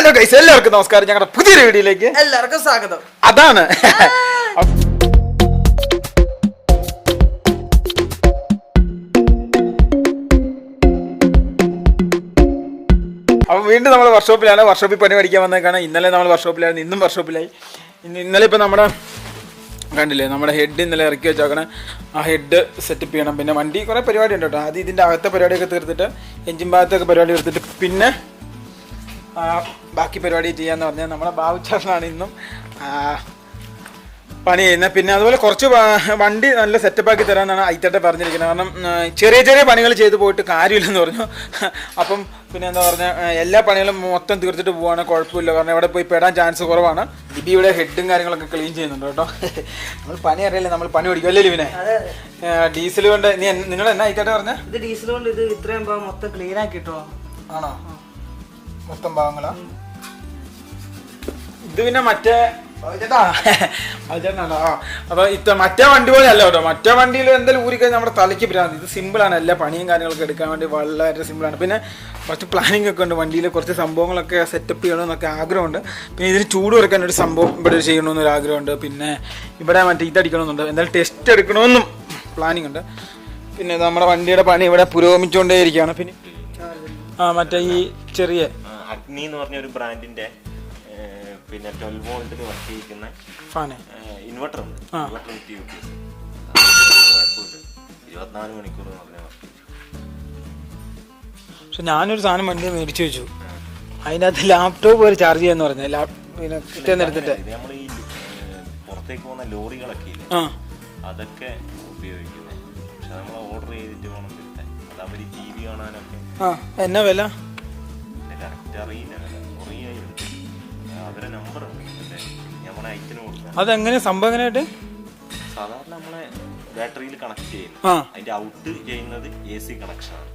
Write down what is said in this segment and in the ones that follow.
Hello guys, എല്ലാവർക്കും നമസ്കാരം. ഞങ്ങളുടെ പുതിയൊരു വീഡിയോയിലേക്ക് എല്ലാവർക്കും സ്വാഗതം. അതാണ് അപ്പോൾ വീണ്ടും നമ്മൾ വർക്ക്ഷോപ്പിലാണ്. വർക്ക്ഷോപ്പിൽ പണി പഠിക്കാൻ വന്നേക്കാണ്. ഇന്നലെ നമ്മൾ വർക്ക്ഷോപ്പിലായിരുന്നു, ഇന്നും വർക്ക്ഷോപ്പിലായി. ഇന്നലെ ഇപ്പോൾ നമ്മുടെ കണ്ടില്ലേ, നമ്മുടെ ഹെഡ് ഇന്നലെ ഇറക്കി വെച്ചേക്കണം. ആ ഹെഡ് സെറ്റപ്പ് ചെയ്യണം. പിന്നെ വണ്ടി കുറേ പരിപാടി ഉണ്ട് കേട്ടോ. ആദ്യം ഇതിൻ്റെ അകത്തെ പരിപാടിയൊക്കെ തീർത്തിട്ട് എഞ്ചിൻ ഭാഗത്തൊക്കെ പരിപാടി എടുത്തിട്ട് പിന്നെ ബാക്കി പരിപാടി ചെയ്യാന്ന് പറഞ്ഞാൽ നമ്മുടെ ബാബുച്ചാറിനാണ് ഇന്നും പണി ചെയ്യുന്നത്. പിന്നെ അതുപോലെ കുറച്ച് വണ്ടി നല്ല സെറ്റപ്പാക്കി തരാമെന്നാണ് ഐത്തട്ടെ പറഞ്ഞിരിക്കുന്നത്. കാരണം ചെറിയ ചെറിയ പണികൾ ചെയ്ത് പോയിട്ട് കാര്യമില്ലെന്ന് പറഞ്ഞു. അപ്പം പിന്നെ എന്താ പറഞ്ഞാൽ എല്ലാ പണികളും മൊത്തം തീർത്തിട്ട് പോവാണ്, കുഴപ്പമില്ല. കാരണം ഇവിടെ പോയി പെടാൻ ചാൻസ് കുറവാണ്. ലിബിയുടെ ഹെഡും കാര്യങ്ങളൊക്കെ ക്ലീൻ ചെയ്യുന്നുണ്ട് കേട്ടോ. നമ്മൾ പണി അറിയില്ല, നമ്മൾ പണി പഠിക്കും അല്ലേ ലിബിനെ? ഡീസൽ കൊണ്ട് നിങ്ങൾ എന്നാ ഐത്തട്ടെ പറഞ്ഞ? ഇത് ഡീസൽ കൊണ്ട് ഇത് ഇത്രയും മൊത്തം ക്ലീൻ ആക്കി കിട്ടുമോ? ആണോ? മൊത്തം ഭാഗങ്ങളാ ഇത്? പിന്നെ മറ്റേ ചേട്ടനാണോ? അപ്പൊ മറ്റേ വണ്ടി പോലെ അല്ല കേട്ടോ. മറ്റേ വണ്ടിയിൽ എന്തായാലും ഊരിക്കഴിഞ്ഞാൽ നമ്മുടെ തലയ്ക്ക് പിരാന്ത്. ഇത് സിമ്പിളാണ്, എല്ലാ പണിയും കാര്യങ്ങളൊക്കെ എടുക്കാൻ വേണ്ടി വളരെ സിമ്പിളാണ്. പിന്നെ കുറച്ച് പ്ലാനിങ് ഒക്കെ ഉണ്ട്. വണ്ടിയിൽ കുറച്ച് സംഭവങ്ങളൊക്കെ സെറ്റപ്പ് ചെയ്യണമെന്നൊക്കെ ആഗ്രഹമുണ്ട്. പിന്നെ ഇതിന് ചൂട് കുറയ്ക്കാൻ ഒരു സംഭവം ഇവിടെ ചെയ്യണമെന്നൊരു ആഗ്രഹമുണ്ട്. പിന്നെ ഇവിടെ മറ്റേ ഇതടിക്കണമെന്നുണ്ട്. എന്തായാലും ടെസ്റ്റ് എടുക്കണമെന്നും പ്ലാനിങ് ഉണ്ട്. പിന്നെ നമ്മുടെ വണ്ടിയുടെ പണി ഇവിടെ പുരോഗമിച്ചുകൊണ്ടേ ഇരിക്കുകയാണ്. പിന്നെ മറ്റേ ഈ ചെറിയ അഗ്നി എന്ന് പറഞ്ഞ ഒരു ബ്രാൻഡിന്റെ പിന്നെ 12 വോൾട്ടിൽ വർക്ക് ചെയ്യിക്കുന്ന ഇൻവെർട്ടർ ഉണ്ട്. ഇൻവെർട്ടർ 24 മണിക്കൂർ പക്ഷെ ഞാനൊരു സാധനം വണ്ടി മേടിച്ചു വെച്ചു. അതിനകത്ത് ലാപ്ടോപ്പ് വരെ ചാർജ് ചെയ്യാന്ന് പറഞ്ഞത്. പിന്നെ കിട്ടുന്നെടുത്തിട്ട് നമ്മൾ ഈ പുറത്തേക്ക് പോകുന്ന ലോറികളൊക്കെ ഇല്ലേ, അതൊക്കെ ഉപയോഗിക്കുന്നത്. പക്ഷെ നമ്മൾ ഓർഡർ ചെയ്തിട്ട് വേണം കിട്ടാൻ. അത് അവർ TV കാണാനൊക്കെ. എന്നാ വില കറക്റ്റ് അറിയില്ല. അവരെ നമ്പർ നമ്മളെ ഐറ്റിന് കൊടുക്കാം. അതെങ്ങനെ സംഭവം എങ്ങനെയായിട്ട്? സാധാരണ നമ്മളെ ബാറ്ററിയിൽ കണക്ട് ചെയ്യുന്നു. അതിന്റെ ഔട്ട് ചെയ്യുന്നത് AC കണക്ഷനാണ്.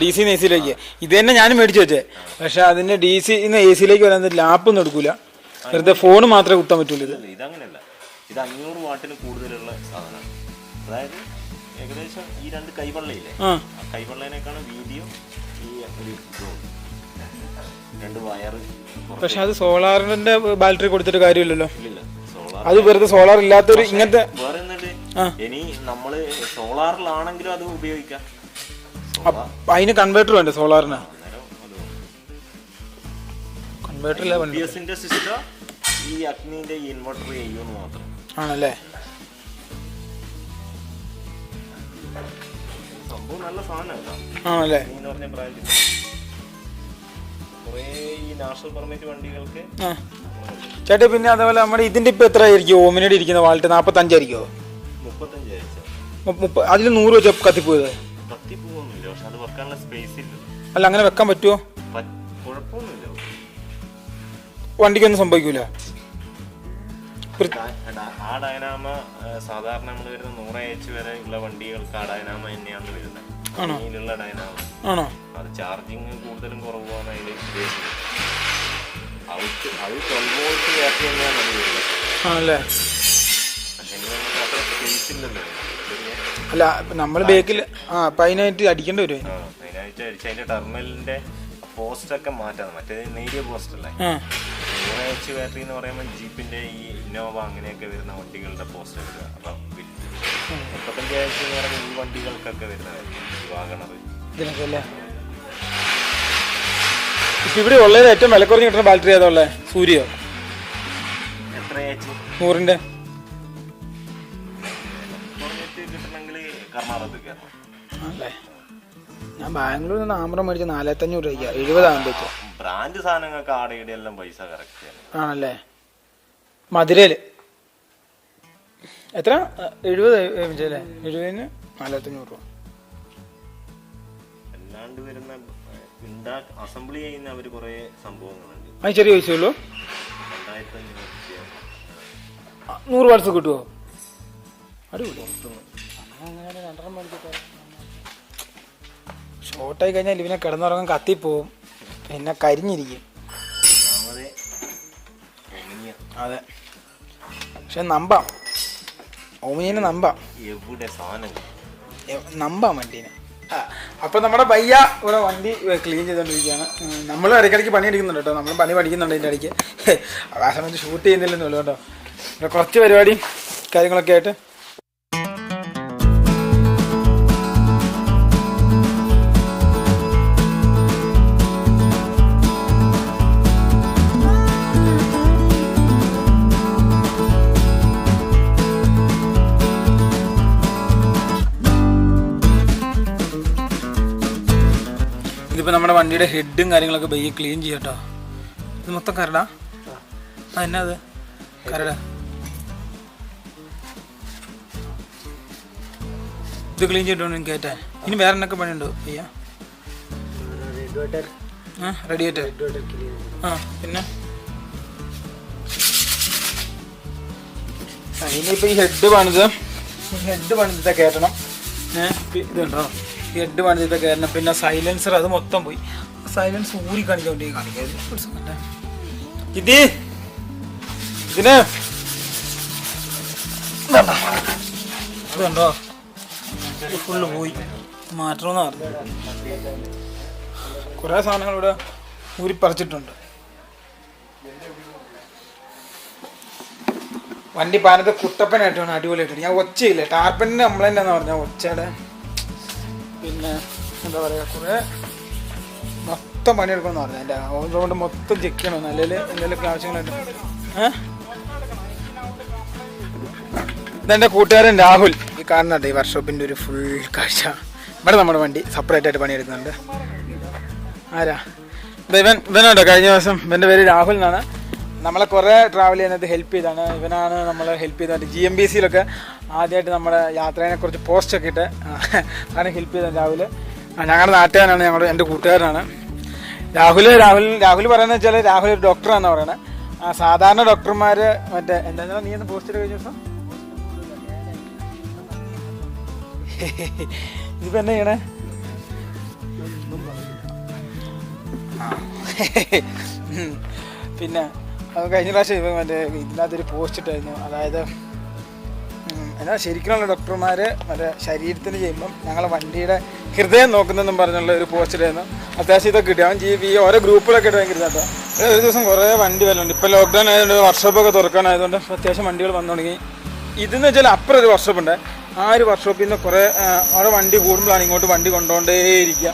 DC AC യിലേക്ക്. ഇത് തന്നെ ഞാനും മേടിച്ചു വെച്ചേ. പക്ഷെ അതിന്റെ DC AC യിലേക്ക് വരാൻ ലാപ്പൊന്നും എടുക്കൂല. വെറുതെ ഫോൺ മാത്രമേ കുത്താൻ പറ്റുള്ളൂ. ഇതങ്ങനെയല്ല. ഇത് 500 വാട്ടിന് കൂടുതലുള്ള സാധനമാണ്. അതായത് ഏകദേശം ഈ 2 കൈവെള്ളയില്ലേ, ആ കൈവെള്ളേനേക്കാളും വീതിയും ഈ ഒരു രണ്ട് വയറ്. പക്ഷെ അത് സോളാറിന്റെ ബാറ്ററി കൊടുത്തിട്ട് കാര്യമില്ലല്ലോ. അത് വെറുതെ സോളാർ ഇല്ലാത്തൊരു ഇങ്ങനത്തെ വേറെ ഇനി നമ്മള് സോളാറിലാണെങ്കിലും അത് ഉപയോഗിക്കാം. അതിന് കൺവേർട്ടർ വേണ്ട സോളാറിന്. കൺവേർട്ടർ സിസ്റ്റം ഈ അഗ്നിന്റെ ഇൻവെർട്ടർ ചെയ്യുമെന്ന് മാത്രം ആണല്ലേ. സംഭവം നല്ല സാധനം ആണല്ലേ. എന്ന് പറഞ്ഞ ബ്രാൻഡ് ഈ നാഷണൽ പെർമിറ്റ് വണ്ടികൾക്ക്. ചേട്ടാ പിന്നെ അതേപോലെ നമ്മുടെ ഇതിന്റെ ഇപ്പൊ എത്ര ആയിരിക്കും? ഓമിനോട് ഇരിക്കുന്ന വാൾട്ട് 45 ആയിരിക്കോ? 35. അതിൽ 100 വെച്ച കത്തിപ്പോയത്? കത്തിപ്പോന്നില്ല, പക്ഷെ അത് വെക്കാനുള്ള സ്പേസ് ഇല്ല. അല്ല അങ്ങനെ വെക്കാൻ പറ്റുമോ? കുഴപ്പമൊന്നുമില്ല, വണ്ടിക്കൊന്നും സംഭവിക്കൂല. ആ ഡൈനാമ സാധാരണ നമ്മൾ വരുന്ന 100 AH വരെ ഉള്ള വണ്ടികൾക്ക് ആ ഡൈനാമ തന്നെയാണ് വരുന്നത്. ുള്ള ഡൈനാമ ആണോ? അത് ചാർജിങ് കൂടുതലും കുറവാണ് അതിൽ ഉദ്ദേശിച്ചത്. അത് 12 വോൾട്ട് ബാറ്ററി തന്നെയാണ് അത് വരുന്നത്. ആണല്ലേ. പക്ഷെ അത്ര സ്പേസ് ഇല്ലല്ലോ. അല്ല നമ്മൾ ബേക്കിൽ അതിനായിട്ട് അടിക്കേണ്ടി വരും. അതിനായിട്ട് അടിച്ച് അതിന്റെ ടെർമിനലിന്റെ പോസ്റ്റ് ഒക്കെ മാറ്റാണ്. മറ്റേ നേരിയ പോസ്റ്റ് അല്ലേ. 100 AH ബാറ്ററി എന്ന് പറയുമ്പോൾ ജീപ്പിന്റെ ഈ ഇന്നോവ അങ്ങനെയൊക്കെ വരുന്ന വണ്ടികളുടെ പോസ്റ്റ് എടുക്കുക. അപ്പം 35 AH എന്ന് പറയുമ്പോൾ ഈ വണ്ടികൾക്കൊക്കെ വരുന്നതായിരിക്കും. വാഗണർ ഇതിനൊക്കെ ഇപ്പൊ ഇവിടെ ഉള്ളത് ഏറ്റവും വില കുറഞ്ഞ് കിട്ടുന്ന ബാറ്ററി ഏതാ ഉള്ളത്? സൂര്യോ? എത്ര AH? 100ന്റെ കിട്ടണമെങ്കിൽ കർണാടകത്തിൽ ആണല്ലേ. ഞാൻ ബാംഗ്ലൂരിൽ നിന്ന് ആമ്രം മേടിച്ച 4500 രൂപയ്ക്ക് 70 ആകുമ്പോ. ബ്രാൻഡ് സാധനങ്ങൾക്ക് ആടയുടെ എല്ലാം പൈസ കറക്റ്റ് ആണല്ലേ. മധുരയില് എത്ര? 70 അല്ലേ? 70-ന് 4500 രൂപ. അല്ലാണ്ട് വരുന്ന അസംബ്ലി ചെയ്യുന്ന അവര് കുറെ സംഭവങ്ങളുണ്ട്. അത് ചെറിയ പൈസ ഉള്ളൂ. 100 വാട്സ് കിട്ടുമോ? അടിപൊളി. ഷോർട്ടായി കഴിഞ്ഞാൽ ഇവനെ കിടന്നുറങ്ങാൻ കത്തിപ്പോവും, പിന്നെ കരിഞ്ഞിരിക്കും. അതെ, പക്ഷെ നമ്പാം. ഓമിനെ നമ്പാം. എവിടെ സാധനം നമ്പാം വണ്ടീനെ. അപ്പോൾ നമ്മുടെ പയ്യ ഇവിടെ വണ്ടി ക്ലീൻ ചെയ്തുകൊണ്ടിരിക്കുകയാണ്. നമ്മൾ ഇടയ്ക്കിടയ്ക്ക് പണിയെടുക്കുന്നുണ്ട് കേട്ടോ. നമ്മൾ പണി പഠിക്കുന്നുണ്ട് ഇതിൻ്റെ ഇടയ്ക്ക്. ആ സമയത്ത് ഷൂട്ട് ചെയ്യുന്നില്ലെന്നുള്ളൂ കേട്ടോ. ഇവിടെ കുറച്ച് പരിപാടി കാര്യങ്ങളൊക്കെ ആയിട്ട് ഇതിപ്പോൾ നമ്മുടെ വണ്ടിയുടെ ഹെഡും കാര്യങ്ങളൊക്കെ ബൈക്ക് ക്ലീൻ ചെയ്യാം കേട്ടോ. ഇത് മൊത്തം കരടാ. എന്നാ അത് കരടാ. ഇത് ക്ലീൻ ചെയ്തിട്ടുണ്ട് എനിക്ക് കയറ്റാൻ. ഇനി വേറെ എന്നൊക്കെ പണിയുണ്ടോ അയ്യാ? റേഡിയേറ്റർ. പിന്നെ ഇനിയിപ്പോൾ ഈ ഹെഡ് പണിതിട്ട് കയറ്റണം. ഇതുണ്ടോ ഈ ഹെഡ് പണിതിട്ട് കയറണം. പിന്നെ സൈലൻസർ അത് മൊത്തം പോയി. സൈലൻസ് ഊരി കാണിക്കാൻ ഇതിന് ഇതുണ്ടോ ഫുള്ള് പോയി. മാറ്റണമെന്ന് പറഞ്ഞു. കുറേ സാധനങ്ങൾ ഇവിടെ ഊരിപ്പറിച്ചിട്ടുണ്ട്. വണ്ടി പാനത്ത് കുട്ടപ്പനായിട്ടാണ് അടിപൊളിയായിട്ട്. ഞാൻ ഒച്ചയില്ലേ ടാർപ്പൻ്റെ കംപ്ലൈൻ്റ് എന്ന് പറഞ്ഞാൽ ഒച്ചയുടെ. പിന്നെ എന്താ പറയുക, കുറേ മൊത്തം പണിയെടുക്കണമെന്ന് പറഞ്ഞാൽ എൻ്റെ ഓൾറൗണ്ട് മൊത്തം ചെക്ക് ചെയ്യണമെന്ന്. അല്ലെങ്കിൽ എന്തെങ്കിലുമൊക്കെ ആവശ്യങ്ങളായിട്ട്. ഇതെൻ്റെ കൂട്ടുകാരൻ രാഹുൽ. ഈ കാണുന്നുണ്ട് ഈ വർക്ക്ഷോപ്പിൻ്റെ ഒരു ഫുൾ കാഴ്ച. ഇവിടെ നമ്മുടെ വണ്ടി സെപ്പറേറ്റ് ആയിട്ട് പണിയെടുക്കുന്നുണ്ട്. ആരാ ഇവനുണ്ടോ? കഴിഞ്ഞ ദിവസം ഇവൻ്റെ പേര് രാഹുൽ എന്നാണ്. നമ്മളെ കുറേ ട്രാവൽ ചെയ്യുന്നത് ഹെൽപ്പ് ചെയ്താണ്. ഇവനാണ് നമ്മളെ ഹെൽപ്പ് ചെയ്തത്. GMBCയിലൊക്കെ ആദ്യമായിട്ട് നമ്മുടെ യാത്രേനെ കുറിച്ച് പോസ്റ്റൊക്കെ ഇട്ട് ആണ് ഹെൽപ്പ് ചെയ്തത് രാഹുൽ. ഞങ്ങളുടെ നാട്ടുകാരനാണ്, എൻ്റെ കൂട്ടുകാരനാണ് രാഹുൽ. പറയുന്നത് വെച്ചാൽ രാഹുൽ ഒരു ഡോക്ടറാണെന്ന് പറയണത്. സാധാരണ ഡോക്ടർമാർ മറ്റേ എന്താ നീ ഒന്ന് പോസ്റ്റ് കഴിഞ്ഞ ദിവസം ഇതിപ്പോൾ എന്നാ ചെയ്യണേ? പിന്നെ അത് കഴിഞ്ഞ പ്രാവശ്യം മറ്റേ ഇതിനകത്തൊരു പോസ്റ്റ് ഇട്ടായിരുന്നു. അതായത് എന്നാൽ ശരിക്കുള്ള ഡോക്ടർമാർ മറ്റേ ശരീരത്തിന് ചെയ്യുമ്പം ഞങ്ങളെ വണ്ടിയുടെ ഹൃദയം നോക്കുന്നതെന്നും പറഞ്ഞുള്ള ഒരു പോസ്റ്റ് ഇട്ടായിരുന്നു. അത്യാവശ്യം ഇതൊക്കെ കിട്ടി. അവൻ ഓരോ ഗ്രൂപ്പുകളൊക്കെ ഇട്ട് ഭയങ്കര കേട്ടോ. ഒരു ദിവസം കുറേ വണ്ടി വരലുണ്ട്. ഇപ്പോൾ ലോക്ക്ഡൗൺ ആയതുകൊണ്ട് വർക്ക്ഷോപ്പൊക്കെ തുറക്കാനായതുകൊണ്ട് അത്യാവശ്യം വണ്ടികൾ വന്നു തുടങ്ങി. ഇതെന്ന് വെച്ചാൽ അപ്പുറം ഒരു വർക്ക്ഷോപ്പ് ഉണ്ട്. ആ ഒരു വർക്ക്ഷോപ്പിൽ നിന്ന് കുറേ അവിടെ വണ്ടി കൂടുമ്പോഴാണ് ഇങ്ങോട്ട് വണ്ടി കൊണ്ടുകൊണ്ടേയിരിക്കുക.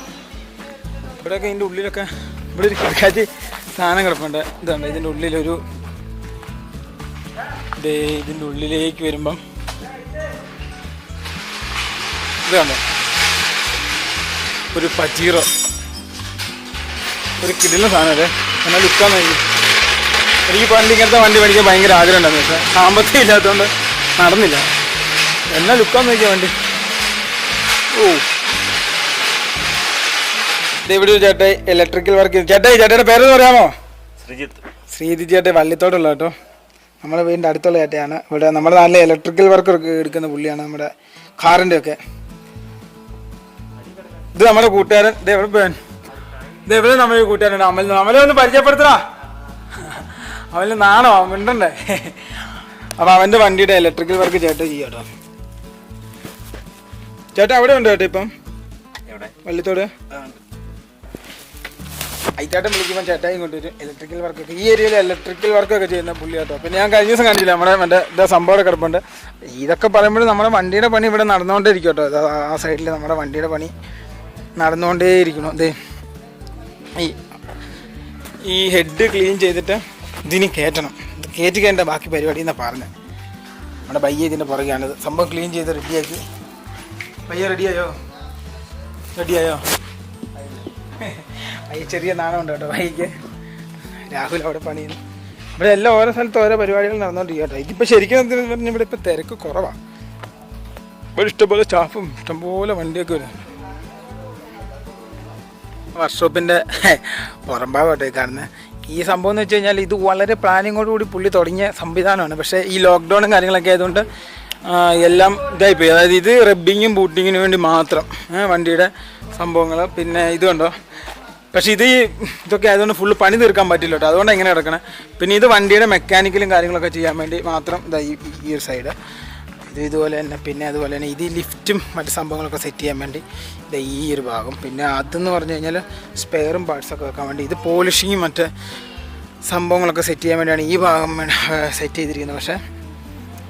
ഇവിടെയൊക്കെ ഇതിൻ്റെ ഉള്ളിലൊക്കെ ഇവിടെ ഒരു കിടക്കാച്ചി സാധനം കിടപ്പുണ്ട്. ഇതുണ്ട് ഇതിൻ്റെ ഉള്ളിലൊരു ഇതിൻ്റെ ഉള്ളിലേക്ക് വരുമ്പം ഇതുണ്ട് ഒരു പച്ചീറോ, ഒരു കിടില സാധനം അല്ലേ. എന്നാൽ ലുക്കാൻ നോക്കി. എനിക്ക് പണ്ട് ഇങ്ങനത്തെ വണ്ടി മേടിക്കാൻ ഭയങ്കര ആഗ്രഹം ഉണ്ടായിരുന്നു. പക്ഷേ സാമ്പത്തികം ഇല്ലാത്തതുകൊണ്ട് നടന്നില്ല. എന്നാ ലുക്കാൻ നോക്കിയാൽ വണ്ടി. ഇവിടെ ഒരു ചേട്ടായി ഇലക്ട്രിക്കൽ വർക്ക്. ചേട്ടയുടെ പേരെന്ന് പറയാമോ? ശ്രീജിത്ത് ചേട്ടായി വള്ളിത്തോടുള്ള കേട്ടോ. നമ്മുടെ വീടിൻ്റെ അടുത്തുള്ള ചേട്ടയാണ്. ഇവിടെ നമ്മുടെ നാട്ടിലെ ഇലക്ട്രിക്കൽ വർക്ക് എടുക്കുന്ന പുള്ളിയാണ്. നമ്മുടെ കാറിൻ്റെ ഒക്കെ. ഇത് നമ്മുടെ കൂട്ടുകാരൻ. ഇതെവിടെ നമ്മുടെ കൂട്ടുകാരൻ അമലെ ഒന്ന് പരിചയപ്പെടുത്തണ. അവന് നാണോ മിണ്ടണ്ടേ? അപ്പം അവൻ്റെ വണ്ടിയുടെ ഇലക്ട്രിക്കൽ വർക്ക് ചേട്ടാ ചെയ്യാം കേട്ടോ. ചേട്ടാ അവിടെ ഉണ്ട് ചേട്ടാ ഇപ്പം വള്ളിത്തോട്. അയച്ചാട്ടം വിളിക്കുമ്പോൾ ചേട്ടായി ഇങ്ങോട്ട് വരും. ഇലക്ട്രിക്കൽ വർക്കൊക്കെ ഈ ഏരിയയിൽ ഇലക്ട്രിക്കൽ വർക്കൊക്കെ ചെയ്യുന്ന പുള്ളി കേട്ടോ. പിന്നെ ഞാൻ കഴിഞ്ഞ ദിവസം കണ്ടില്ല നമ്മുടെ മറ്റേ ഇതാ സംഭവം കിടപ്പുണ്ട്. ഇതൊക്കെ പറയുമ്പോൾ നമ്മുടെ വണ്ടിയുടെ പണി ഇവിടെ നടന്നുകൊണ്ടേയിരിക്കും കേട്ടോ. ആ സൈഡിൽ നമ്മുടെ വണ്ടിയുടെ പണി നടന്നുകൊണ്ടേയിരിക്കണം. അതെ ഈ ഹെഡ് ക്ലീൻ ചെയ്തിട്ട് ഇതിന് കയറ്റണം. ഇത് കയറ്റി കഴിഞ്ഞ ബാക്കി പരിപാടി എന്നാണ് പറഞ്ഞത്. നമ്മുടെ ബയ്യ ഇതിൻ്റെ പുറകെയാണിത്. സംഭവം ക്ലീൻ ചെയ്ത് റെഡിയാക്കി. ബയ്യ റെഡിയായോ? ഈ ചെറിയ നാണമുണ്ട് കേട്ടോ ബൈക്ക്. രാഹുൽ അവിടെ പണിയുന്നു. ഇവിടെ എല്ലാം ഓരോ സ്ഥലത്ത് ഓരോ പരിപാടികൾ നടന്നുകൊണ്ടിരിക്കുക കേട്ടോ. ഇതിപ്പോൾ ശരിക്കും പറഞ്ഞാൽ ഇവിടെ ഇപ്പോൾ തിരക്ക് കുറവാണ്. ഇവിടെ ഇഷ്ടംപോലെ സ്റ്റാഫും ഇഷ്ടംപോലെ വണ്ടിയൊക്കെ വരും. വർക്ക്ഷോപ്പിൻ്റെ പുറംഭാഗമായിട്ട് കാണുന്നത് ഈ സംഭവം എന്ന് വെച്ച് കഴിഞ്ഞാൽ ഇത് വളരെ പ്ലാനിങ്ങോടുകൂടി പുള്ളി തുടങ്ങിയ സംവിധാനമാണ്. പക്ഷേ ഈ ലോക്ക്ഡൗണും കാര്യങ്ങളൊക്കെ ആയതുകൊണ്ട് എല്ലാം ഇതായിപ്പോയി. അതായത് ഇത് റബ്ബിങ്ങും ബൂട്ടിങ്ങിനും വേണ്ടി മാത്രം വണ്ടിയുടെ സംഭവങ്ങൾ. പിന്നെ ഇതുണ്ടോ. പക്ഷേ ഇതൊക്കെ ആയതുകൊണ്ട് ഫുള്ള് പണി തീർക്കാൻ പറ്റില്ല കേട്ടോ. അതുകൊണ്ട് എങ്ങനെ കിടക്കണം. പിന്നെ ഇത് വണ്ടിയുടെ മെക്കാനിക്കലും കാര്യങ്ങളൊക്കെ ചെയ്യാൻ വേണ്ടി മാത്രം ഇതാ ഈ ഒരു സൈഡ്. ഇതുപോലെ തന്നെ. പിന്നെ അതുപോലെ തന്നെ ഇത് ലിഫ്റ്റും മറ്റു സംഭവങ്ങളൊക്കെ സെറ്റ് ചെയ്യാൻ വേണ്ടി ഇത് ഈ ഒരു ഭാഗം. പിന്നെ അതെന്ന് പറഞ്ഞു കഴിഞ്ഞാൽ സ്പെയറും പാർട്സൊക്കെ വെക്കാൻ വേണ്ടി ഇത് പോളിഷിങ്ങും മറ്റേ സംഭവങ്ങളൊക്കെ സെറ്റ് ചെയ്യാൻ വേണ്ടിയാണ് ഈ ഭാഗം സെറ്റ് ചെയ്തിരിക്കുന്നത്. പക്ഷേ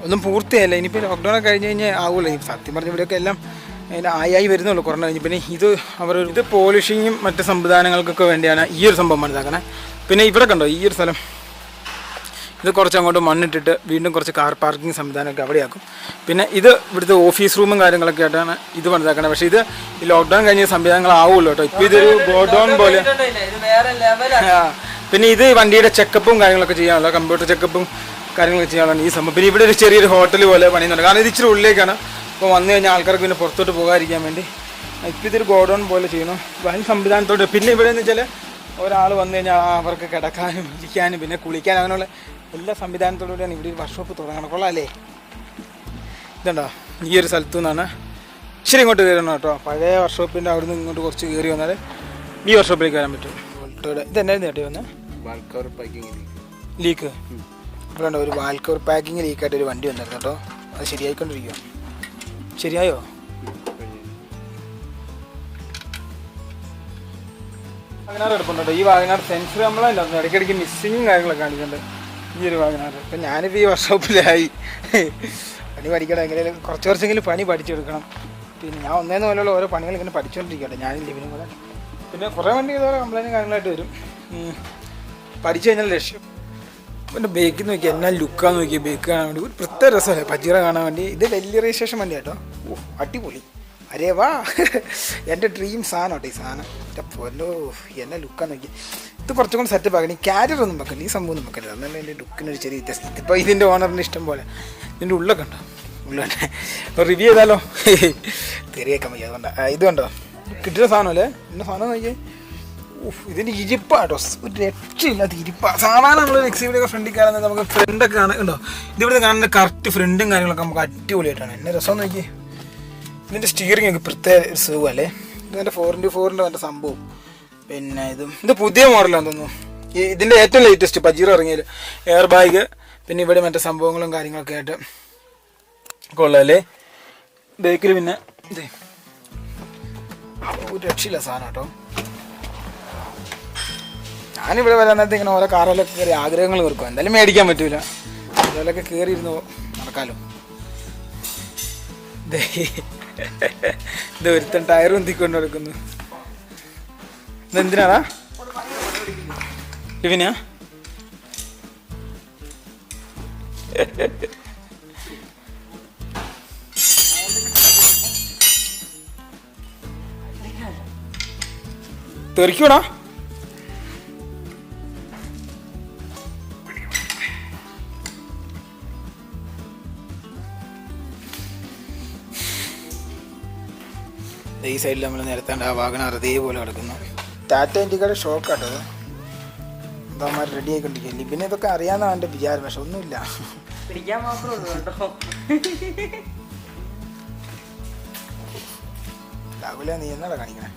ഒന്നും പൂർത്തിയായില്ല. ഇനിയിപ്പോൾ ലോക്ക്ഡൗൺ ഒക്കെ കഴിഞ്ഞ് കഴിഞ്ഞാൽ ആവുമല്ലോ. ഇനി സത്യം പറഞ്ഞ ഇവിടെയൊക്കെ എല്ലാം അതിൻ്റെ ആയി വരുന്നുള്ളൂ കൊറോണ കഴിഞ്ഞ്. പിന്നെ ഇത് പോളിഷിങ്ങും മറ്റ് സംവിധാനങ്ങൾക്കൊക്കെ വേണ്ടിയാണ് ഈ ഒരു സംഭവം മനസ്സിലാക്കണേ. പിന്നെ ഇവിടെ കണ്ടോ ഈ ഒരു സ്ഥലം, ഇത് കുറച്ച് അങ്ങോട്ട് മണ്ണിട്ടിട്ട് വീണ്ടും കുറച്ച് കാർ പാർക്കിംഗ് സംവിധാനമൊക്കെ അവിടെയാക്കും. പിന്നെ ഇത് ഇവിടുത്തെ ഓഫീസ് റൂമും കാര്യങ്ങളൊക്കെ ആയിട്ടാണ് ഇത് മനസ്സിലാക്കണത്. പക്ഷേ ഇത് ഈ ലോക്ക്ഡൗൺ കഴിഞ്ഞ സംവിധാനങ്ങളാവുമല്ലോ കേട്ടോ. ഇപ്പോൾ ഇതൊരു ഗോഡൗൺ പോലെ. പിന്നെ ഇത് വണ്ടിയുടെ ചെക്കപ്പും കാര്യങ്ങളൊക്കെ ചെയ്യാനുള്ള കമ്പ്യൂട്ടർ ചെക്കപ്പും കാര്യങ്ങളൊക്കെ ചെയ്യാനുള്ള ഈ സംഭവം. പിന്നെ ഇവിടെ ഒരു ചെറിയൊരു ഹോട്ടൽ പോലെ പണിയുന്നുണ്ട്. കാരണം ഇത് ഇച്ചിരി ഉള്ളിലേക്കാണ്. അപ്പോൾ വന്നു കഴിഞ്ഞാൽ ആൾക്കാർക്ക് പിന്നെ പുറത്തോട്ട് പോകാതിരിക്കാൻ വേണ്ടി ഇപ്പോൾ ഇതൊരു ഗോഡൗൺ പോലെ ചെയ്യണം വൻ സംവിധാനത്തോട്. പിന്നെ ഇവിടെ എന്ന് വെച്ചാൽ ഒരാൾ വന്നു കഴിഞ്ഞാൽ അവർക്ക് കിടക്കാനും ഇരിക്കാനും പിന്നെ കുളിക്കാനും അങ്ങനെയുള്ള എല്ലാ സംവിധാനത്തോടുകൂടിയാണ് ഇവിടെ ഒരു വർക്ക്ഷോപ്പ് തുടങ്ങണം. കൊള്ളാമല്ലേ? ഇതുണ്ടോ ഈ ഒരു സ്ഥലത്തു നിന്നാണ് ഇച്ചിരി ഇങ്ങോട്ട് കയറണം കേട്ടോ. പഴയ വർക്ക്ഷോപ്പിൻ്റെ അവിടെ നിന്ന് ഇങ്ങോട്ട് കുറച്ച് കയറി വന്നാൽ ഈ വർക്ക്ഷോപ്പിലേക്ക് വരാൻ പറ്റും. ഇതെന്നായിരുന്നു കേട്ടോ വന്ന് വാൽക്കവർ പാക്കിങ് ലീക്ക്. ഇവിടെ ഉണ്ടോ ഒരു വാൽക്കവർ പാക്കിങ് ലീക്കായിട്ട് ഒരു വണ്ടി വന്നിരുന്നു കേട്ടോ. അത് ശരിയായിക്കൊണ്ടിരിക്കുക. ശരിയായോ? വാഗനാർ എടുപ്പുണ്ടോ. ഈ വാഗനാർ സെൻസർ നമ്മളല്ല ഇടയ്ക്കിടയ്ക്ക് മിസ്സിങ്ങും കാര്യങ്ങളൊക്കെ കാണിക്കുന്നുണ്ട് ഈ ഒരു വാഗനാർ. ഇപ്പം ഞാനിപ്പോൾ ഈ വർക്ക്ഷോപ്പിലായി പണി പഠിക്കണം. എങ്ങനെയും കുറച്ചെങ്കിലും പണി പഠിച്ചെടുക്കണം. പിന്നെ ഞാൻ ഒന്നേന്ന് പോലെയുള്ള ഓരോ പണികൾ ഇങ്ങനെ പഠിച്ചുകൊണ്ടിരിക്കട്ടെ ഞാനും ലിബിനും കൂടെ. പിന്നെ കുറേ വണ്ടി ഇതുപോലെ കംപ്ലൈൻറ്റും കാര്യങ്ങളായിട്ട് വരും. പഠിച്ചു കഴിഞ്ഞാൽ ലക്ഷ്യം. പിന്നെ ബേക്കിൽ നോക്കി എന്നാ ലുക്കാന്ന് നോക്കിയാൽ ബേക്ക് കാണാൻ വേണ്ടി ഒരു പ്രത്യേക രസമല്ലേ പജീറ കാണാൻ വേണ്ടി. ഇത് വലിയ രജിസ്ട്രേഷൻ വണ്ടി കേട്ടോ. അടിപൊളി. അരേ വാ, എൻ്റെ ഡ്രീം സാധനം കേട്ടോ ഈ സാധനം. എൻ്റെ പൊന്നോ എന്നെ ലുക്കാന്ന് നോക്കി. ഇത് കുറച്ചും കൂടി സെറ്റപ്പ് ആക്കണം. ഈ കാരിയർ ഒന്നും വെക്കില്ല, ഈ സംഭവം ഒന്നും വെക്കില്ല. എന്നാലും എൻ്റെ ലുക്കിനൊരു ചെറിയ വ്യത്യാസം. ഇതിപ്പോൾ ഇതിൻ്റെ ഓണറിൻ്റെ ഇഷ്ടം പോലെ ഇതിൻ്റെ ഉള്ളൊക്കെ ഉണ്ടോ. ഉള്ള റിവ്യൂ ചെയ്താലോ തെറിയേക്കാൻ വയ്യ. അതുകൊണ്ടാണ് ഇത് കണ്ടോ കിട്ടിയ സാധനമല്ലേ. എൻ്റെ സാധനം നോക്കിയേ. ഇതിൻ്റെ ഇരിപ്പാട്ടോ ഒരു രക്ഷയില്ലാത്ത ഇരിപ്പ. സാധാരണ നമ്മൾ എക്സിബിലൊക്കെ ഫ്രണ്ടിൽ കാണുന്നത് നമുക്ക് ഫ്രണ്ടൊക്കെ കാണാൻ ഉണ്ടോ. ഇതിവിടെ കാണുന്ന കറക്റ്റ് ഫ്രണ്ടും കാര്യങ്ങളൊക്കെ നമുക്ക് അടിപൊളിയായിട്ടാണ്. എന്നെ രസം നോക്കി. ഇതിൻ്റെ സ്റ്റിയറിംഗ് ഒക്കെ പ്രത്യേക ഒരു സുഖമല്ലേ. ഇതിൻ്റെ 4x4 എൻ്റെ സംഭവം. പിന്നെ ഇത് പുതിയ മോഡലാണെന്ന് തോന്നുന്നു. ഇതിൻ്റെ ഏറ്റവും ലേറ്റസ്റ്റ് പജീറോ ഇറങ്ങിയത് എയർ ബാഗ്. പിന്നെ ഇവിടെ മറ്റേ സംഭവങ്ങളും കാര്യങ്ങളൊക്കെ ആയിട്ട് കൊള്ളാമല്ലേ. ബേക്കിൽ പിന്നെ ഇത് ഒരു രക്ഷയില്ല സാധനം കേട്ടോ. ഞാനിവിടെ വരാനകത്ത് ഇങ്ങനെ ഓരോ കാറിലൊക്കെ കയറി ആഗ്രഹങ്ങൾ വെറുക്കും. എന്തായാലും മേടിക്കാൻ പറ്റൂല. അതുപോലൊക്കെ കയറിയിരുന്നോ നടക്കാലോ. ഇത് ഒരുത്തൻ ടയർ ഉന്തിക്കൊണ്ട് നടക്കുന്നു. ഇതെന്തിനാടാ ഇവനാ? തെറിക്കൂടാ. ഈ സൈഡിൽ നമ്മൾ നിരത്താണ്ട് ആ വാഗനാർ അതേപോലെ കിടക്കുന്നു. ടാറ്റ ഇൻഡിക്കയുടെ ഷോക്കാട്ടോ. അതവന്മാർ റെഡി ആയിക്കൊണ്ടിരിക്കില്ല. പിന്നെ ഇതൊക്കെ അറിയാമെന്നാണ് എൻ്റെ വിചാരം. പക്ഷെ ഒന്നുമില്ല, പിടിക്കാൻ മാത്രമേ ഉള്ളൂ കേട്ടോ. രാവിലെ നീ എന്നാടാ കാണിക്കണേ.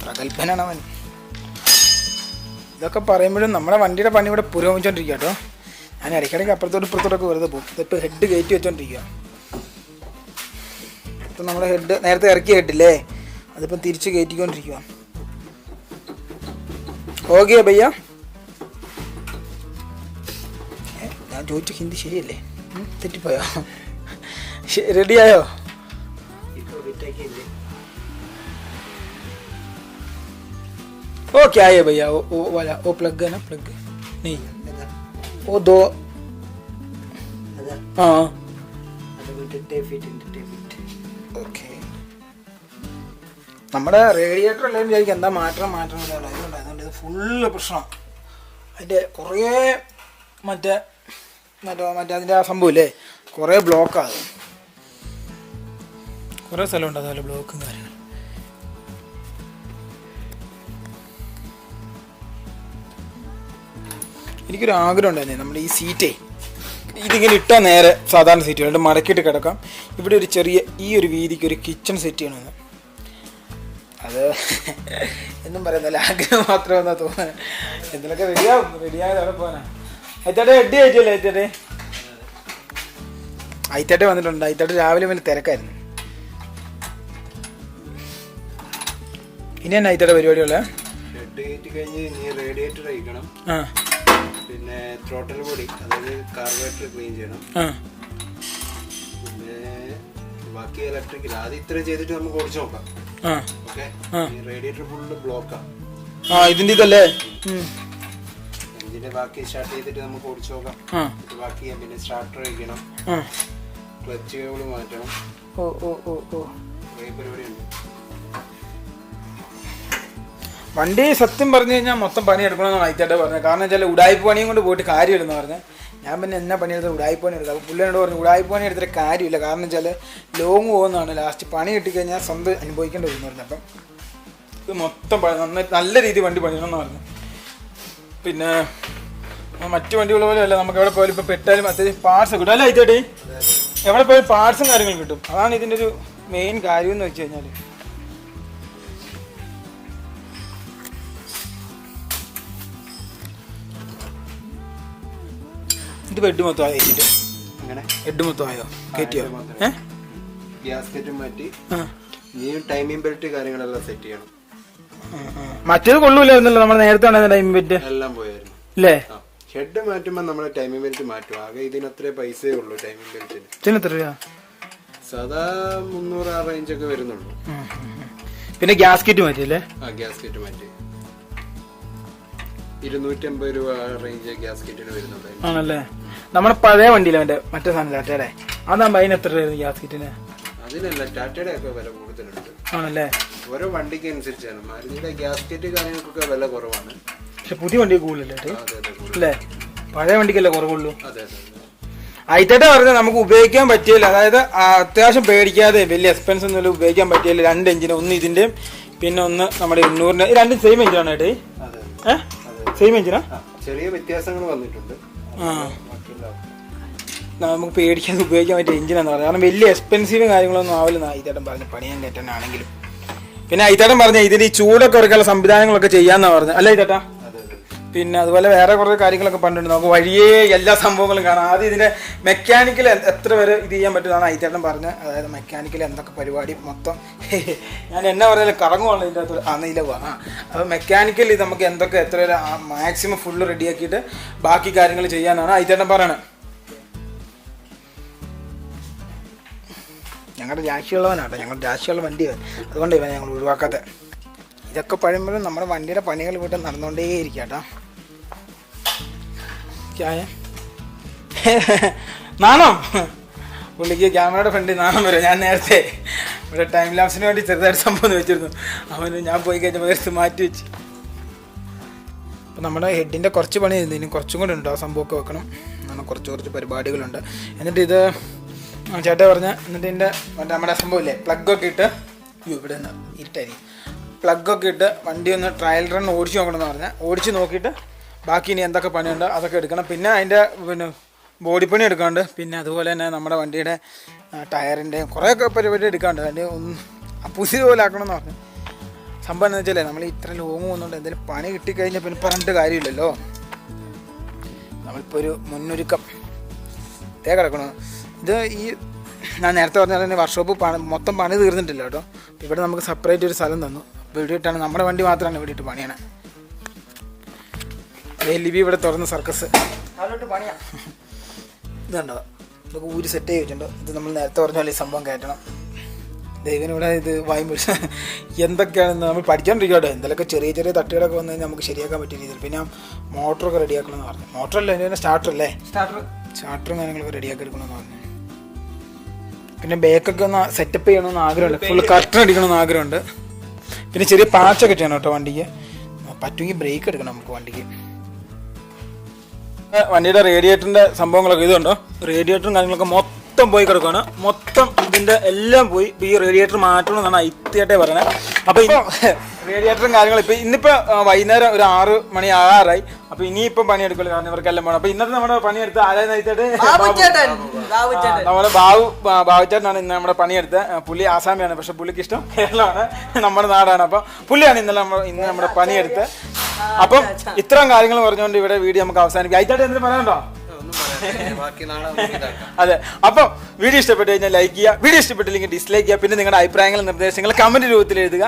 പ്രഗത്ഭനാണ് അവൻ. ഇതൊക്കെ പറയുമ്പോഴും നമ്മുടെ വണ്ടിയുടെ പണി ഇവിടെ പുരോഗമിച്ചോണ്ടിരിക്കുക കേട്ടോ. ഞാൻ ഇടയ്ക്കിടയ്ക്ക് അപ്പുറത്തോട്ട് ഇപ്പുറത്തോട്ടൊക്കെ വെറുതെ പോകും. ഇതിപ്പോൾ ഹെഡ് കയറ്റി വെച്ചോണ്ടിരിക്കുക. ഇപ്പം നമ്മുടെ ഹെഡ് നേരത്തെ ഇറക്കി ഹെഡില്ലേ, അതിപ്പം തിരിച്ച് കയറ്റിക്കൊണ്ടിരിക്കുക. ഓക്കെ ഭയ്യ, ഞാൻ ചോദിച്ച ഹിന്ദി ശരിയല്ലേ? തെറ്റിപ്പോയോ? റെഡിയായോ? ओ क्या है भैया? वो वाला वो प्लग है ना, प्लग नहीं वो दो. हाँ ഓക്കെ. നമ്മുടെ റേഡിയേറ്റർ എല്ലാം വിചാരിക്കും എന്താ മാറ്റണം അതുകൊണ്ട് ഇത് ഫുള്ള് പ്രശ്നം. അതിൻ്റെ കുറേ മറ്റേ അതിൻ്റെ ആ സംഭവമില്ലേ, കുറേ ബ്ലോക്കാണ്. കുറേ സ്ഥലമുണ്ട് അതുപോലെ ബ്ലോക്കും കാര്യങ്ങൾ. എനിക്കൊരു ആഗ്രഹം ഉണ്ടായിരുന്നേ, നമ്മുടെ ഈ സീറ്റേ ഇതിങ്ങനെ ഇട്ടാൽ നേരെ സാധാരണ സീറ്റ് രണ്ട് മടക്കിയിട്ട് കിടക്കാം. ഇവിടെ ഒരു ചെറിയ ഈ ഒരു വീതിക്ക് ഒരു കിച്ചൺ സെറ്റ് ചെയ്യണമെന്ന്. അത് എന്നും പറയുന്നല്ല, ആഗ്രഹം മാത്രമെന്നാ തോന്നുന്നത്. എന്തിനൊക്കെ റെഡിയാവും. റെഡിയായത് അവിടെ പോകാനാ. അയച്ചാടെ ഹെഡ് കഴിച്ചല്ലേ? അയച്ചാടെ അയിത്താട്ട് വന്നിട്ടുണ്ട്. അയിത്താട്ട് രാവിലെ വലിയ തിരക്കായിരുന്നു. ഇനി തന്നെ അയിത്താട്ട് പരിപാടിയുള്ള റേഡിയേറ്റർ അയക്കണം, പിന്നെ ത്രോട്ടൽ ബോഡി അതായത് കാർബറേറ്റർ ക്ലീൻ ചെയ്യണം, പിന്നെ ബാക്കി ഇലക്ട്രിക്കൽ ആദ്യം ഇത്ര ചെയ്തിട്ട് നമുക്ക് ഓടിച്ചു നോക്കാം. ഓക്കെ, റേഡിയേറ്റർ ഫുള്ള് ബ്ലോക്കാണ് ഇതിന്റെ ഇതല്ലേ. എഞ്ചിന്റെ ബാക്കി സ്റ്റാർട്ട് ചെയ്തിട്ട് നമുക്ക് ഓടിച്ചു നോക്കാം. ബാക്കി പിന്നെ സ്റ്റാർട്ടർ അയക്കണം, ക്ലച്ച് കേബിൾ മാറ്റണം, കുറേ പരിപാടിയുണ്ട്. വണ്ടി സത്യം പറഞ്ഞു കഴിഞ്ഞാൽ മൊത്തം പണിയെടുക്കണമെന്നാണ് അയച്ചാട്ട് പറഞ്ഞത്. കാരണം വെച്ചാൽ ഉടായ്പ പണിയും കൊണ്ട് പോയിട്ട് കാര്യമില്ലെന്ന് പറഞ്ഞത്. ഞാൻ പിന്നെ എന്നാ പണിയെടുത്തത് ഉടായ്പ പണി എടുത്തത്. അപ്പോൾ പുള്ളിയോട് പറഞ്ഞു ഉടായ്പ പണി എടുത്തിട്ട് കാര്യമില്ല, കാരണം വെച്ചാൽ ലോങ് പോകുന്നതാണ്, ലാസ്റ്റ് പണി കിട്ടിക്കഴിഞ്ഞാൽ സ്വന്തം അനുഭവിക്കേണ്ടി വരുമെന്ന് പറഞ്ഞു. അപ്പം ഇത് മൊത്തം നല്ല രീതിയിൽ വണ്ടി പണിയണമെന്ന് പറഞ്ഞു. പിന്നെ മറ്റു വണ്ടികൾ പോലെ അല്ല, നമുക്ക് എവിടെ പോയാലും ഇപ്പോൾ പെട്ടാലും അത്യാവശ്യം പാർട്സ് കിട്ടും അല്ലേ അയച്ചാട്ടി? എവിടെ പോയാലും പാർട്സും കാര്യങ്ങളും കിട്ടും. അതാണ് ഇതിൻ്റെ ഒരു മെയിൻ കാര്യം എന്ന് വെച്ച് കഴിഞ്ഞാൽ. ഇത് ബെഡ് മൊത്തം ആയോ? അങ്ങനെ ഹെഡ് മൊത്തം ആയോ? കയറ്റിയോ? ഗ്യാസ്കറ്റും മാറ്റി ടൈമിംഗ് ബെൽറ്റ് കാര്യങ്ങളെല്ലാം സെറ്റ് ചെയ്യണം. മറ്റേത് കൊള്ളൂലായിരുന്നല്ലോ നമ്മൾ നേരത്തെ ടൈമിംഗ് ബെൽറ്റ് എല്ലാം പോയായിരുന്നു അല്ലേ? ഹെഡ് മാറ്റുമ്പോൾ നമ്മൾ ടൈമിംഗ് ബെൽറ്റ് മാറ്റും. ആകെ ഇതിനത്രേ പൈസയേ ഉള്ളൂ ടൈമിംഗ് ബെൽറ്റിന്. ഇതിനെത്ര രൂപ? സാധാ 300 ആ റേഞ്ചൊക്കെ വരുന്നുള്ളൂ. പിന്നെ ഗ്യാസ്കറ്റ് മാറ്റിയല്ലേ? ഗ്യാസ്കറ്റ് മാറ്റി 250 രൂപ റേഞ്ച് ഗ്യാസ്കറ്റിന് വരുന്നുണ്ട്. ആണല്ലേ? നമ്മുടെ പഴയ വണ്ടിയിലെ മറ്റേ സാധനം ടാറ്റയുടെ അതാകുമ്പോ അതിന് എത്ര രൂപ ഗ്യാസ്കറ്റിന്? അതിനല്ല, ടാറ്റയുടെ ഒക്കെ വില കൂടുതലുണ്ട്. ആണല്ലേ? ഓരോ വണ്ടിക്ക് അനുസരിച്ചാണ്. മാരുതിയുടെ ഗ്യാസ്കറ്റ് കാര്യങ്ങൾക്കൊക്കെ വില കുറവാണ്. പക്ഷെ പുതിയ വണ്ടി കൂടുതലല്ലേ അല്ലേ? പഴയ വണ്ടിക്കല്ലേ കുറവുള്ളൂ. അതെ അതെ. അയിത്തേട്ട പറഞ്ഞാൽ നമുക്ക് ഉപയോഗിക്കാൻ പറ്റിയില്ല, അതായത് അത്യാവശ്യം പേടിക്കാതെ വലിയ എക്സ്പെൻസ് ഒന്നും ഉപയോഗിക്കാൻ പറ്റിയില്ല. 2 എഞ്ചിന്, ഒന്ന് ഇതിന്റെയും പിന്നെ ഒന്ന് നമ്മുടെ 800-ന്റെ. രണ്ടും സെയിം എഞ്ചിനാണ് ഏട്ടേ? സെയിം എഞ്ചിനാ? ചെറിയ വ്യത്യാസങ്ങൾ വന്നിട്ടുണ്ട്. നമുക്ക് പേടിക്കാതെ ഉപയോഗിക്കാൻ പറ്റിയ എഞ്ചിനാന്ന് പറയാം. കാരണം വലിയ എക്സ്പെൻസീവ് കാര്യങ്ങളൊന്നും ആവില്ല അയിത്തേട്ടൻ പറഞ്ഞു, പണിയാൻ കയറ്റാനാണെങ്കിലും. പിന്നെ അയിത്തേട്ടൻ പറഞ്ഞ ഇതിൽ ഈ ചൂടൊക്കെ കുറയ്ക്കാനുള്ള സംവിധാനങ്ങളൊക്കെ ചെയ്യാന്നാ പറഞ്ഞത് അല്ലേ അയിത്തേട്ടാ? പിന്നെ അതുപോലെ വേറെ കുറേ കാര്യങ്ങളൊക്കെ പണ്ടുണ്ട്. നമുക്ക് വഴിയേ എല്ലാ സംഭവങ്ങളും കാണാം. ആദ്യം ഇതിന്റെ മെക്കാനിക്കൽ എത്ര വരെ ഇത് ചെയ്യാൻ പറ്റുന്നതാണ് അയിത്തേട്ടൻ പറഞ്ഞത്. അതായത് മെക്കാനിക്കൽ എന്തൊക്കെ പരിപാടി മൊത്തം ഞാൻ എന്നാ പറഞ്ഞാലും കറങ്ങുവാണ് ഇതിൻ്റെ അകത്ത് അന്നില്ല പോകാം. അപ്പോൾ മെക്കാനിക്കൽ ഇത് നമുക്ക് എന്തൊക്കെ എത്ര വരെ മാക്സിമം ഫുള്ള് റെഡിയാക്കിയിട്ട് ബാക്കി കാര്യങ്ങൾ ചെയ്യാനാണ് അയിത്തേട്ടൻ പറയണത്. ഞങ്ങളുടെ രാശിയുള്ളവനാട്ടോ, ഞങ്ങളുടെ രാശിയുള്ള വണ്ടിയാണ്, അതുകൊണ്ട് ഇവനെ ഞങ്ങൾ ഒഴിവാക്കാത്ത. ഇതൊക്കെ പഴുമ്പോഴും നമ്മുടെ വണ്ടിയുടെ പണികൾ ഇവിടെ നടന്നുകൊണ്ടേ ഇരിക്കാട്ടോ. നാണോ പുള്ളിക്ക് ക്യാമറയുടെ ഫ്രണ്ടിൽ നാണം വരും. ഞാൻ നേരത്തെ ഇവിടെ ടൈം ലാപ്സിന് വേണ്ടി ചെറുതായിട്ട് സംഭവം വെച്ചിരുന്നു. അവന് ഞാൻ പോയി കഴിഞ്ഞപ്പോൾ എടുത്ത് മാറ്റി വെച്ച്. അപ്പം നമ്മുടെ ഹെഡിൻ്റെ കുറച്ച് പണി ചെയ്യുന്നു, ഇനി കുറച്ചും കൂടെ ഉണ്ട്. ആ സംഭവമൊക്കെ വെക്കണം, അങ്ങനെ കുറച്ച് പരിപാടികളുണ്ട്. എന്നിട്ട് ഇത് ചേട്ടാ പറഞ്ഞ എന്നിട്ട് ഇതിൻ്റെ മറ്റേ നമ്മുടെ സംഭവമില്ലേ പ്ലഗൊക്കെ ഇട്ട് ഇവിടെ നിന്ന് ഇരുട്ടായിരിക്കും, പ്ലഗൊക്കെ ഇട്ട് വണ്ടി ഒന്ന് ട്രയൽ റൺ ഓടിച്ച് നോക്കണമെന്ന് പറഞ്ഞാൽ ഓടിച്ച് നോക്കിയിട്ട് ബാക്കി ഇനി എന്തൊക്കെ പണിയുണ്ട് അതൊക്കെ എടുക്കണം. പിന്നെ അതിൻ്റെ ബോഡി പണി എടുക്കാണ്ട്, പിന്നെ അതുപോലെ തന്നെ നമ്മുടെ വണ്ടിയുടെ ടയറിൻ്റെ കുറേയൊക്കെ പരിപാടി എടുക്കാണ്ട്. അതിൻ്റെ ഒന്ന് പുതിയ പോലെ ആക്കണമെന്ന് പറഞ്ഞു. സംഭവം എന്ന് വെച്ചാലേ നമ്മൾ ഇത്ര ലോങ് പോകുന്നുണ്ട്, എന്തെങ്കിലും പണി കിട്ടിക്കഴിഞ്ഞാൽ പിന്നെ പറഞ്ഞിട്ട് കാര്യമില്ലല്ലോ. നമ്മളിപ്പോൾ ഒരു മുന്നൊരുക്കം കിടക്കണം. ഇത് ഈ ഞാൻ നേരത്തെ പറഞ്ഞാൽ തന്നെ വർക്ക്ഷോപ്പ് മൊത്തം പണി തീർന്നിട്ടില്ല കേട്ടോ. ഇവിടെ നമുക്ക് സെപ്പറേറ്റ് ഒരു സ്ഥലം തന്നു. അപ്പോൾ ഇവിടെ ഇട്ടാണ് നമ്മുടെ വണ്ടി മാത്രമാണ് ഇവിടെ ഇട്ട് പണിയണേ. ലിബി ഇവിടെ തുറന്ന സർക്കസ് പണിയാ. ഇതുണ്ടോ, ഇതൊക്കെ ഊരി സെറ്റ് ചെയ്ത് വെച്ചിട്ടുണ്ട്. ഇത് നമ്മൾ നേരത്തെ പറഞ്ഞാൽ ഈ സംഭവം കയറ്റണം. ദൈവനിവിടെ ഇത് വായുമ്പോൾ എന്തൊക്കെയാണെന്ന് നമ്മൾ പഠിക്കാണ്ടിരിക്കട്ടെ. എന്തെങ്കിലുമൊക്കെ ചെറിയ തട്ടുകളൊക്കെ വന്നു കഴിഞ്ഞാൽ നമുക്ക് ശരിയാക്കാൻ പറ്റിയ രീതിയിൽ. പിന്നെ മോട്ടറൊക്കെ റെഡിയാക്കണമെന്ന് പറഞ്ഞു. മോട്ടറല്ലേ ഇതിൻ്റെ സ്റ്റാർട്ടറല്ലേ? സ്റ്റാർട്ടറും കാര്യങ്ങളൊക്കെ റെഡിയാക്കി എടുക്കണമെന്ന് പറഞ്ഞു. പിന്നെ ബേക്കൊക്കെ ഒന്ന് സെറ്റപ്പ് ചെയ്യണമെന്ന് ആഗ്രഹമുണ്ട്. ഫുള്ള് കർട്ടൻ അടിക്കണമെന്ന് ആഗ്രഹമുണ്ട്. പിന്നെ ചെറിയ പാച്ചൊക്കെ ചെയ്യണം കേട്ടോ വണ്ടിക്ക്. പറ്റുമെങ്കിൽ ബ്രേക്ക് എടുക്കണം നമുക്ക് വണ്ടിക്ക്. വണ്ടിയുടെ റേഡിയേറ്ററിൻ്റെ സംഭവങ്ങളൊക്കെ ഇതുണ്ടോ, റേഡിയേറ്ററും കാര്യങ്ങളൊക്കെ മൊത്തം പോയി കിടക്കുകയാണ്. മൊത്തം ഇതിൻ്റെ എല്ലാം പോയി. ഇപ്പോൾ ഈ റേഡിയേറ്റർ മാറ്റണമെന്നാണ് ഐത്തിയായിട്ടേ പറയണത്. അപ്പോൾ ഇപ്പോൾ റേഡിയേറ്ററും കാര്യങ്ങളും ഇപ്പോൾ ഇന്നിപ്പോൾ വൈകുന്നേരം ഒരു 6 മണി ആകാറായി. അപ്പോൾ ഇനിയിപ്പം പണിയെടുക്കുള്ളൂ, കാരണം ഇവർക്കെല്ലാം പോകണം. അപ്പോൾ ഇന്നത്തെ നമ്മുടെ പണിയെടുത്ത് ആരായിരുന്നു ഐത്തിയായിട്ട്? നമ്മുടെ ബാബുച്ചേട്ടനാണ് ഇന്ന് നമ്മുടെ പണിയെടുത്തത്. പുള്ളി ആസാമിയാണ്, പക്ഷെ പുള്ളിക്ക് ഇഷ്ടം കേരളമാണ്, നമ്മുടെ നാടാണ്. അപ്പോൾ പുള്ളിയാണ് ഇന്ന് നമ്മുടെ പണിയെടുത്ത്. അപ്പം ഇത്രയും കാര്യങ്ങൾ പറഞ്ഞുകൊണ്ട് ഇവിടെ വീഡിയോ നമുക്ക് അവസാനിപ്പിക്കാം. ഐത്തിയായിട്ട് എന്തെങ്കിലും പറയാനുണ്ടോ? ബാക്കി നാളെ നമുക്ക് ഇതാക്കാം. അതെ. അപ്പോൾ വീഡിയോ ഇഷ്ടപ്പെട്ട് കഴിഞ്ഞാൽ ലൈക്ക് ചെയ്യുക, വീഡിയോ ഇഷ്ടപ്പെട്ടില്ലെങ്കിൽ ഡിസ്ലൈക്ക് ചെയ്യുക, പിന്നെ നിങ്ങളുടെ അഭിപ്രായങ്ങളും നിർദ്ദേശങ്ങൾ കമന്റ് രൂപത്തിൽ എഴുതുക.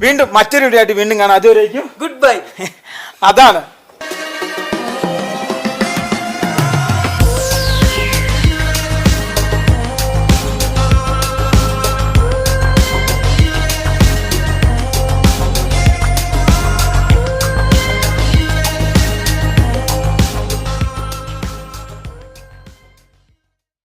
വീണ്ടും മറ്റൊരു വീഡിയോ ആയിട്ട് വീണ്ടും കാണാം. അതുവരേക്കും ഗുഡ് ബൈ. അതാണ്